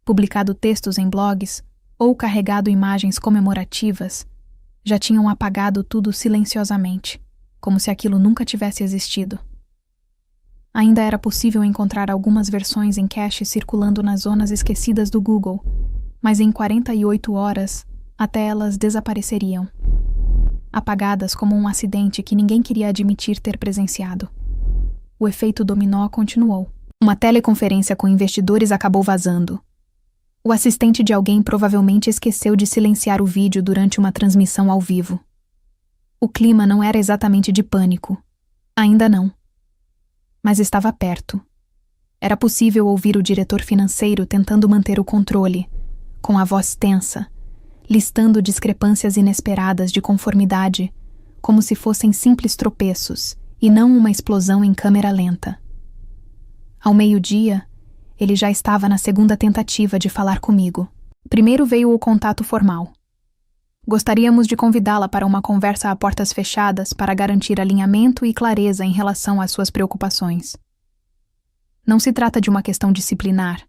publicado textos em blogs ou carregado imagens comemorativas, já tinham apagado tudo silenciosamente, como se aquilo nunca tivesse existido. Ainda era possível encontrar algumas versões em cache circulando nas zonas esquecidas do Google, mas em 48 horas, até elas desapareceriam. Apagadas como um acidente que ninguém queria admitir ter presenciado. O efeito dominó continuou. Uma teleconferência com investidores acabou vazando. O assistente de alguém provavelmente esqueceu de silenciar o vídeo durante uma transmissão ao vivo. O clima não era exatamente de pânico. Ainda não. Mas estava perto. Era possível ouvir o diretor financeiro tentando manter o controle, com a voz tensa, listando discrepâncias inesperadas de conformidade, como se fossem simples tropeços e não uma explosão em câmera lenta. Ao meio-dia, ele já estava na segunda tentativa de falar comigo. Primeiro veio o contato formal. Gostaríamos de convidá-la para uma conversa a portas fechadas para garantir alinhamento e clareza em relação às suas preocupações. Não se trata de uma questão disciplinar,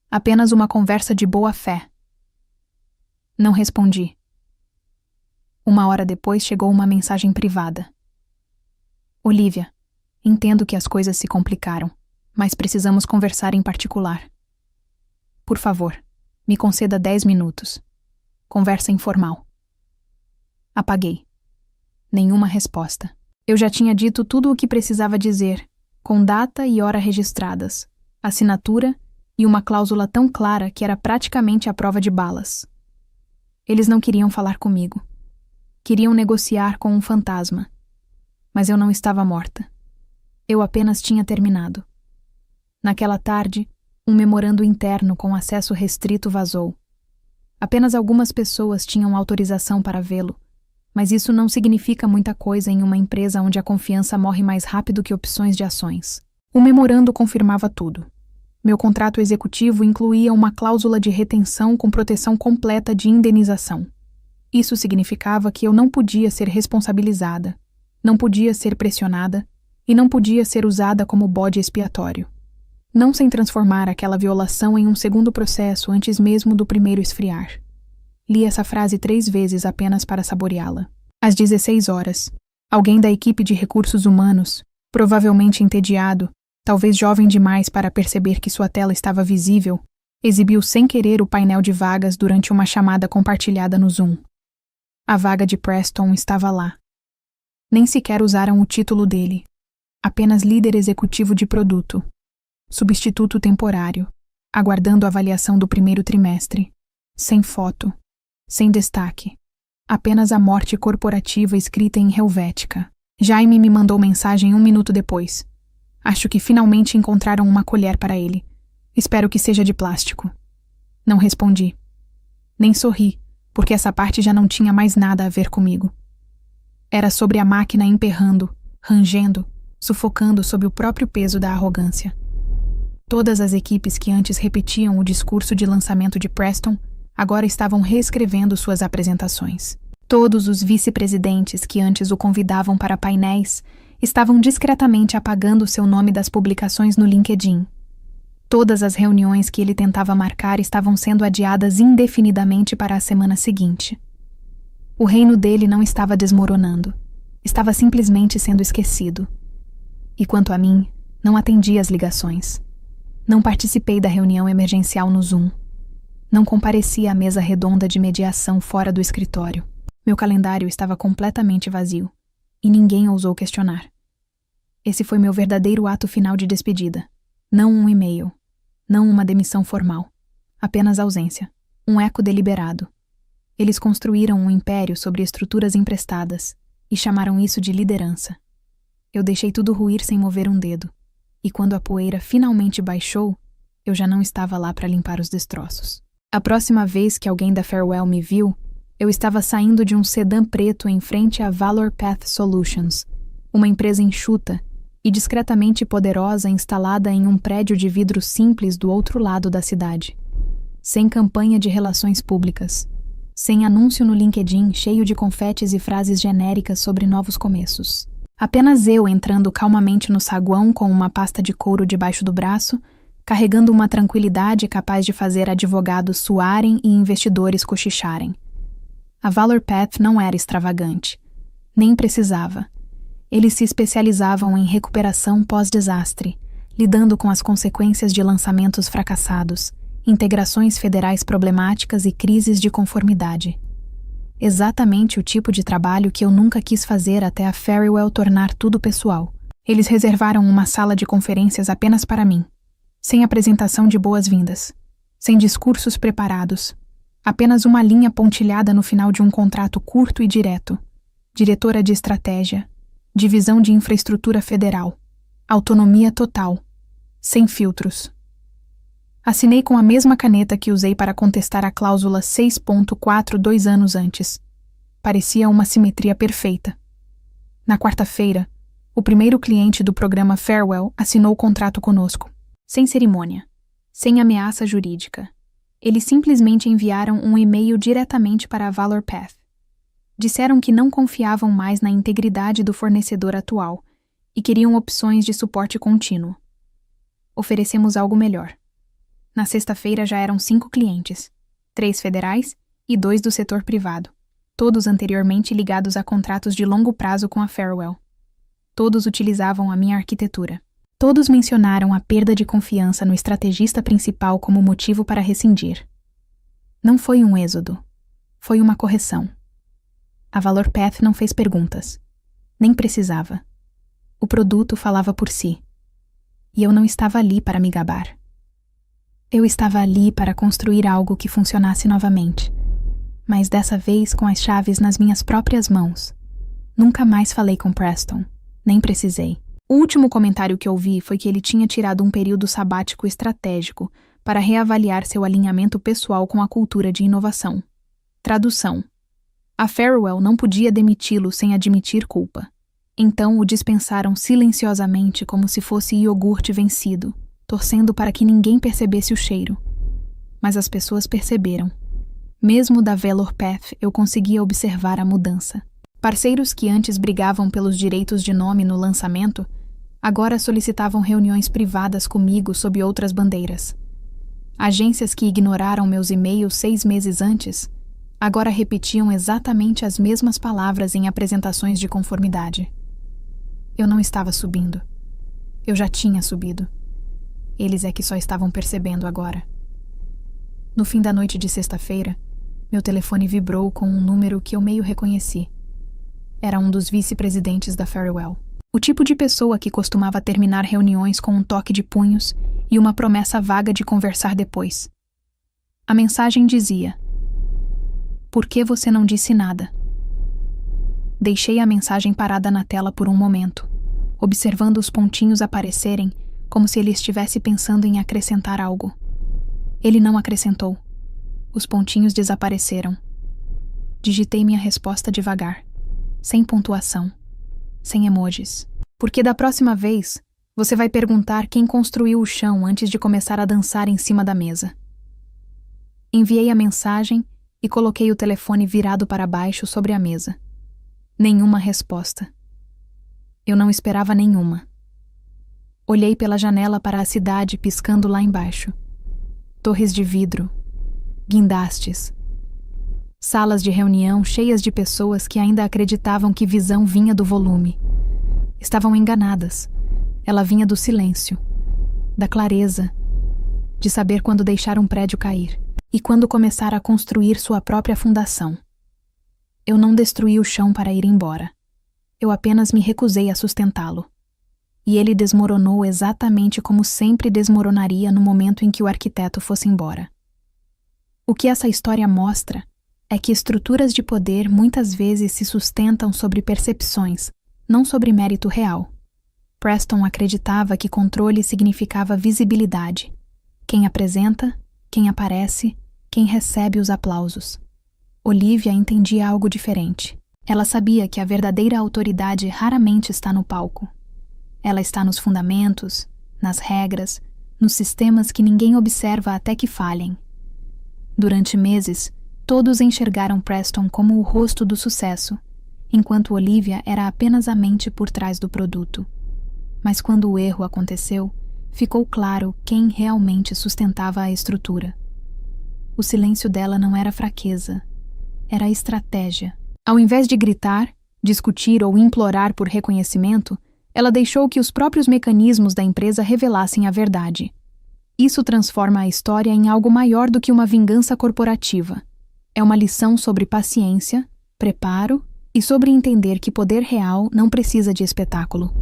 apenas uma conversa de boa fé. Não respondi. Uma hora depois chegou uma mensagem privada. Olivia, entendo que as coisas se complicaram, mas precisamos conversar em particular. Por favor, me conceda 10 minutos. Conversa informal. Apaguei. Nenhuma resposta. Eu já tinha dito tudo o que precisava dizer, com data e hora registradas, assinatura e uma cláusula tão clara que era praticamente a prova de balas. Eles não queriam falar comigo. Queriam negociar com um fantasma. Mas eu não estava morta. Eu apenas tinha terminado. Naquela tarde, um memorando interno com acesso restrito vazou. Apenas algumas pessoas tinham autorização para vê-lo, mas isso não significa muita coisa em uma empresa onde a confiança morre mais rápido que opções de ações. O memorando confirmava tudo. Meu contrato executivo incluía uma cláusula de retenção com proteção completa de indenização. Isso significava que eu não podia ser responsabilizada, não podia ser pressionada e não podia ser usada como bode expiatório. Não sem transformar aquela violação em um segundo processo antes mesmo do primeiro esfriar. Li essa frase 3 vezes apenas para saboreá-la. Às 16 horas, alguém da equipe de recursos humanos, provavelmente entediado, talvez jovem demais para perceber que sua tela estava visível, exibiu sem querer o painel de vagas durante uma chamada compartilhada no Zoom. A vaga de Preston estava lá. Nem sequer usaram o título dele. Apenas líder executivo de produto. Substituto temporário. Aguardando a avaliação do primeiro trimestre. Sem foto. Sem destaque. Apenas a morte corporativa escrita em helvética. Jaime me mandou mensagem 1 minuto depois. Acho que finalmente encontraram uma colher para ele. Espero que seja de plástico. Não respondi. Nem sorri, porque essa parte já não tinha mais nada a ver comigo. Era sobre a máquina emperrando, rangendo, sufocando sob o próprio peso da arrogância. Todas as equipes que antes repetiam o discurso de lançamento de Preston agora estavam reescrevendo suas apresentações. Todos os vice-presidentes que antes o convidavam para painéis estavam discretamente apagando seu nome das publicações no LinkedIn. Todas as reuniões que ele tentava marcar estavam sendo adiadas indefinidamente para a semana seguinte. O reino dele não estava desmoronando. Estava simplesmente sendo esquecido. E quanto a mim, não atendi às ligações. Não participei da reunião emergencial no Zoom. Não compareci à mesa redonda de mediação fora do escritório. Meu calendário estava completamente vazio. E ninguém ousou questionar. Esse foi meu verdadeiro ato final de despedida. Não um e-mail. Não uma demissão formal. Apenas ausência. Um eco deliberado. Eles construíram um império sobre estruturas emprestadas e chamaram isso de liderança. Eu deixei tudo ruir sem mover um dedo. E quando a poeira finalmente baixou, eu já não estava lá para limpar os destroços. A próxima vez que alguém da Farewell me viu, eu estava saindo de um sedã preto em frente à Valor Path Solutions, uma empresa enxuta e discretamente poderosa instalada em um prédio de vidro simples do outro lado da cidade. Sem campanha de relações públicas. Sem anúncio no LinkedIn cheio de confetes e frases genéricas sobre novos começos. Apenas eu entrando calmamente no saguão com uma pasta de couro debaixo do braço, carregando uma tranquilidade capaz de fazer advogados suarem e investidores cochicharem. A Valor Path não era extravagante. Nem precisava. Eles se especializavam em recuperação pós-desastre, lidando com as consequências de lançamentos fracassados, integrações federais problemáticas e crises de conformidade. Exatamente o tipo de trabalho que eu nunca quis fazer até a Farewell tornar tudo pessoal. Eles reservaram uma sala de conferências apenas para mim, sem apresentação de boas-vindas, sem discursos preparados, apenas uma linha pontilhada no final de um contrato curto e direto. Diretora de estratégia, divisão de infraestrutura federal, autonomia total, sem filtros. Assinei com a mesma caneta que usei para contestar a cláusula 6.4 2 anos antes. Parecia uma simetria perfeita. Na quarta-feira, o primeiro cliente do programa Farewell assinou o contrato conosco. Sem cerimônia, sem ameaça jurídica. Eles simplesmente enviaram um e-mail diretamente para a Valor Path. Disseram que não confiavam mais na integridade do fornecedor atual e queriam opções de suporte contínuo. Oferecemos algo melhor. Na sexta-feira já eram 5 clientes, 3 federais e 2 do setor privado. todos anteriormente ligados a contratos de longo prazo com a Farewell. Todos utilizavam a minha arquitetura. Todos mencionaram a perda de confiança no estrategista principal como motivo para rescindir. Não foi um êxodo. Foi uma correção. A ValorPath não fez perguntas. Nem precisava. O produto falava por si. E eu não estava ali para me gabar. Eu estava ali para construir algo que funcionasse novamente. Mas dessa vez com as chaves nas minhas próprias mãos. Nunca mais falei com Preston. Nem precisei. O último comentário que ouvi foi que ele tinha tirado um período sabático estratégico para reavaliar seu alinhamento pessoal com a cultura de inovação. Tradução. A Farewell não podia demiti-lo sem admitir culpa. Então o dispensaram silenciosamente como se fosse iogurte vencido, torcendo para que ninguém percebesse o cheiro. Mas as pessoas perceberam. Mesmo da ValorPath eu conseguia observar a mudança. Parceiros que antes brigavam pelos direitos de nome no lançamento, agora solicitavam reuniões privadas comigo sob outras bandeiras. Agências que ignoraram meus e-mails 6 meses antes, agora repetiam exatamente as mesmas palavras em apresentações de conformidade. Eu não estava subindo. Eu já tinha subido. Eles é que só estavam percebendo agora. No fim da noite de sexta-feira, meu telefone vibrou com um número que eu meio reconheci. Era um dos vice-presidentes da Farewell. O tipo de pessoa que costumava terminar reuniões com um toque de punhos e uma promessa vaga de conversar depois. A mensagem dizia: "Por que você não disse nada?" Deixei a mensagem parada na tela por um momento, observando os pontinhos aparecerem como se ele estivesse pensando em acrescentar algo. Ele não acrescentou. Os pontinhos desapareceram. Digitei minha resposta devagar. Sem pontuação, sem emojis. Porque da próxima vez, você vai perguntar quem construiu o chão antes de começar a dançar em cima da mesa. Enviei a mensagem e coloquei o telefone virado para baixo sobre a mesa. Nenhuma resposta. Eu não esperava nenhuma. Olhei pela janela para a cidade piscando lá embaixo. Torres de vidro, guindastes, salas de reunião cheias de pessoas que ainda acreditavam que visão vinha do volume. Estavam enganadas. Ela vinha do silêncio, da clareza, de saber quando deixar um prédio cair e quando começar a construir sua própria fundação. Eu não destruí o chão para ir embora. Eu apenas me recusei a sustentá-lo. E ele desmoronou exatamente como sempre desmoronaria no momento em que o arquiteto fosse embora. O que essa história mostra é que estruturas de poder muitas vezes se sustentam sobre percepções, não sobre mérito real. Preston acreditava que controle significava visibilidade. Quem apresenta, quem aparece, quem recebe os aplausos. Olivia entendia algo diferente. Ela sabia que a verdadeira autoridade raramente está no palco. Ela está nos fundamentos, nas regras, nos sistemas que ninguém observa até que falhem. Durante meses, todos enxergaram Preston como o rosto do sucesso, enquanto Olivia era apenas a mente por trás do produto. Mas quando o erro aconteceu, ficou claro quem realmente sustentava a estrutura. O silêncio dela não era fraqueza, era estratégia. Ao invés de gritar, discutir ou implorar por reconhecimento, ela deixou que os próprios mecanismos da empresa revelassem a verdade. Isso transforma a história em algo maior do que uma vingança corporativa. É uma lição sobre paciência, preparo e sobre entender que poder real não precisa de espetáculo.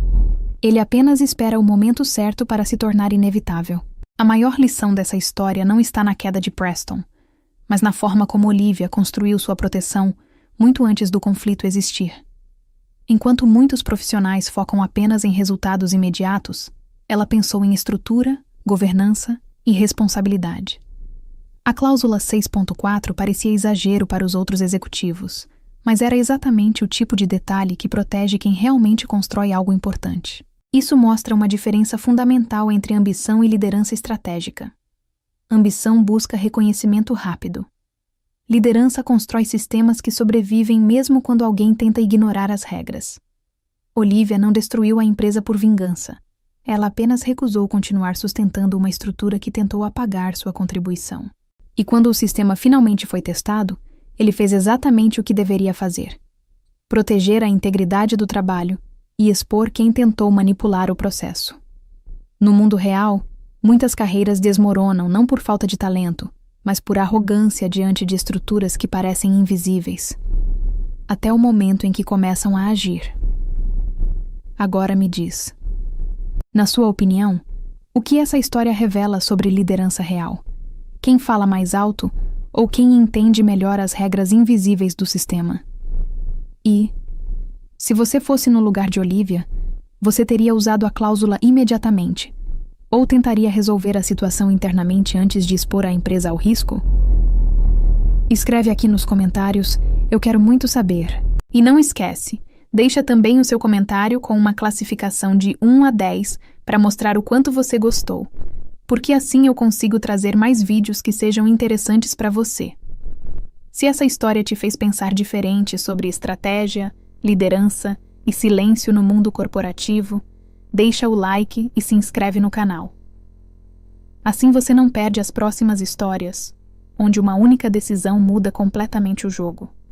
Ele apenas espera o momento certo para se tornar inevitável. A maior lição dessa história não está na queda de Preston, mas na forma como Olivia construiu sua proteção muito antes do conflito existir. Enquanto muitos profissionais focam apenas em resultados imediatos, ela pensou em estrutura, governança e responsabilidade. A cláusula 6.4 parecia exagero para os outros executivos, mas era exatamente o tipo de detalhe que protege quem realmente constrói algo importante. Isso mostra uma diferença fundamental entre ambição e liderança estratégica. Ambição busca reconhecimento rápido. Liderança constrói sistemas que sobrevivem mesmo quando alguém tenta ignorar as regras. Olivia não destruiu a empresa por vingança. Ela apenas recusou continuar sustentando uma estrutura que tentou apagar sua contribuição. E quando o sistema finalmente foi testado, ele fez exatamente o que deveria fazer: proteger a integridade do trabalho e expor quem tentou manipular o processo. No mundo real, muitas carreiras desmoronam não por falta de talento, mas por arrogância diante de estruturas que parecem invisíveis, até o momento em que começam a agir. Agora me diz, na sua opinião, o que essa história revela sobre liderança real? Quem fala mais alto ou quem entende melhor as regras invisíveis do sistema? E, se você fosse no lugar de Olivia, você teria usado a cláusula imediatamente, ou tentaria resolver a situação internamente antes de expor a empresa ao risco? Escreve aqui nos comentários, eu quero muito saber. E não esquece, deixa também o seu comentário com uma classificação de 1 a 10 para mostrar o quanto você gostou, porque assim eu consigo trazer mais vídeos que sejam interessantes para você. Se essa história te fez pensar diferente sobre estratégia, liderança e silêncio no mundo corporativo, deixa o like e se inscreve no canal. Assim você não perde as próximas histórias, onde uma única decisão muda completamente o jogo.